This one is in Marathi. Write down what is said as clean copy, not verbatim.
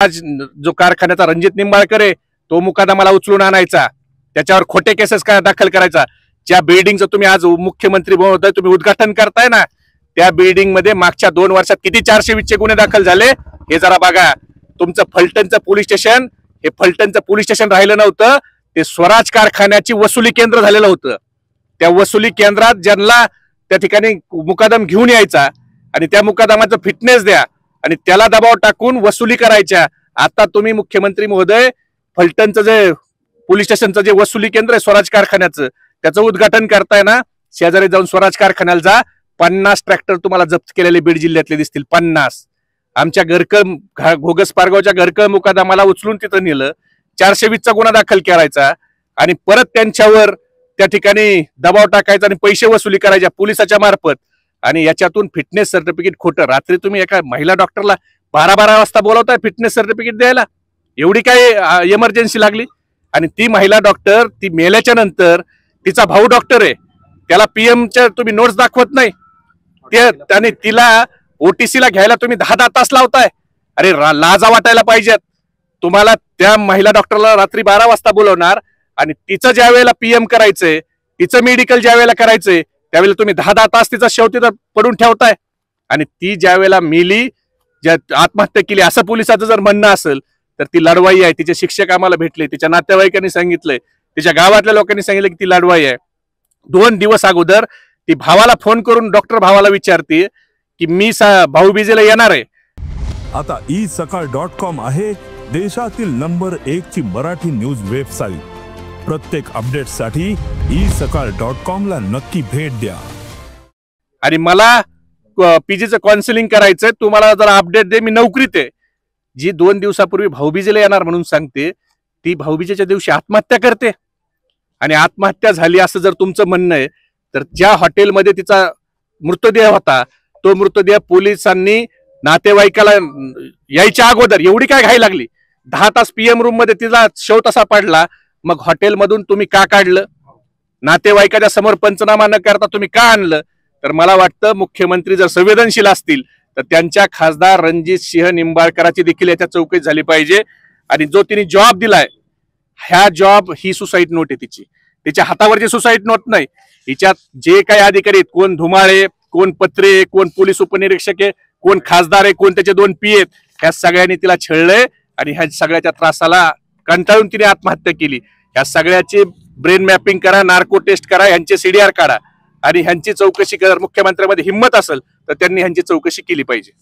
आज जो कारखान्याचा रणजित निंबाळकर आहे तो मुकादमाला उचलून आणायचा, त्याच्यावर खोटे केसेस का दाखल करायचा। ज्या बिल्डिंगचं तुम्ही आज मुख्यमंत्री महोदय तुम्ही उद्घाटन करताय ना, त्या बिल्डिंग मध्ये मागच्या 2 वर्षात किती 420 गुन्हे दाखल झाले हे जरा बघा। तुमचं फलटणचं पोलीस स्टेशन हे फलटणचं पोलीस स्टेशन राहिलं नव्हतं, ते स्वराज कारखान्याची वसुली केंद्र झालेलं होतं। त्या वसुली केंद्रात ज्यांना त्या ठिकाणी मुकादम घेऊन यायचा आणि त्या मुकादमाचं फिटनेस द्या आणि त्याला दबाव टाकून वसुली करायच्या। आता तुम्ही मुख्यमंत्री महोदय फलटणचं जे पोलीस स्टेशनचं जे वसुली केंद्र आहे स्वराज कारखान्याचं त्याचं उद्घाटन करताय ना, शेजारी जाऊन स्वराज कारखान्याला जा, 50 ट्रॅक्टर तुम्हाला जप्त केलेले बीड जिल्ह्यातले दिसतील। 50 आमच्या घरकळ घोगस पारगावच्या घरकळ मुकादमाला उचलून तिथं नेलं, 420चा गुन्हा दाखल करायचा आणि परत त्यांच्यावर त्या ठिकाणी दबाव टाकायचा आणि पैसे वसुली करायच्या पोलिसाच्या मार्फत। आणि याच्यातून फिटनेस सर्टिफिकेट खोटं। रात्री तुम्ही एका महिला डॉक्टरला 12-12 वाजता बोलवताय फिटनेस सर्टिफिकेट द्यायला, एवढी काय इमर्जन्सी लागली? आणि ती महिला डॉक्टर ती मेल्याच्या नंतर तिचा भाऊ डॉक्टर आहे, त्याला पीएमच्या तुम्ही नोट्स दाखवत नाही, त्याने तिला ओटीसीला घ्यायला तुम्ही 10 तास लावताय। अरे लाजा वाटायला पाहिजेत तुम्हाला। त्या महिला डॉक्टरला रात्री 12 वाजता बोलवणार आणि तिचं ज्या वेळेला पीएम करायचंय, तिचं मेडिकल ज्या वेळेला करायचंय त्यावेळेला तुम्ही 10 तास तिचा शव तिथं पडून ठेवताय। आणि ती ज्या वेळेला मेली, ज्या आत्महत्या केली असं पोलिसाचं जर म्हणणं असेल तर ती लढवाई आहे। तिचे शिक्षक आम्हाला भेटले, तिच्या नातेवाईकांनी सांगितलंय, तिच्या गावातल्या लोकांनी सांगितलं की ती लढवाई आहे। 2 दिवस अगोदर ती भावाला फोन करून डॉक्टर भावाला विचारते की मी भाऊबीजेला येणार आहे। आता isakal.com आहे देशातील नंबर 1 ची मराठी न्यूज वेबसाईट। प्रत्येक अपडेटसाठी isakal.com ला नक्की भेट द्या। आणि मला पीजीचं काउन्सिलिंग करायचंय, तुम्हाला जरा अपडेट दे, मी नोकरीत आहे। जी 2 दिवसापूर्वी भाऊबीजेला येणार म्हणून सांगते, ती भाऊबीजेच्या दिवशी आत्महत्या करते। आणि आत्महत्या झाली असं जर तुमचं म्हणणं आहे तर ज्या हॉटेलमध्ये तिचा मृतदेह होता तो मृतदेह पोलिसांनी नातेवाईकाला यायच्या अगोदर एवढी काय घाई लागली? 10 तास पीएम रूम मध्ये तिचा शव तसा पडला, मग हॉटेलमधून तुम्ही का काढलं? नातेवाईकाच्या समोर पंचनामा न करता तुम्ही का आणलं? तर मला वाटतं मुख्यमंत्री जर संवेदनशील असतील तर त्यांच्या खासदार रणजित सिंह निंबाळकराची देखील याच्या चौकशी झाली पाहिजे। आणि जो तिने जॉब दिलाय ह्या जॉब ही सुसाईड नोट आहे तिची, तिच्या हातावरची सुसाईड नोट नाही। हिच्यात जे काही अधिकारी आहेत, कोण धुमाळे, कोण पत्रे, कोण पोलीस उपनिरीक्षक आहे, कोण खासदार आहे, कोण त्याचे 2 पी आहेत, ह्या सगळ्यांनी तिला छळलंय आणि ह्या सगळ्याच्या त्रासाला कंटाळून तिने आत्महत्या केली। ह्या सगळ्याची ब्रेन मॅपिंग करा, नार्को टेस्ट करा, यांचे सीडीआर काढा आणि ह्यांची चौकशी करा। मुख्यमंत्र्यांमध्ये हिंमत असेल तर त्यांनी ह्यांची चौकशी केली पाहिजे।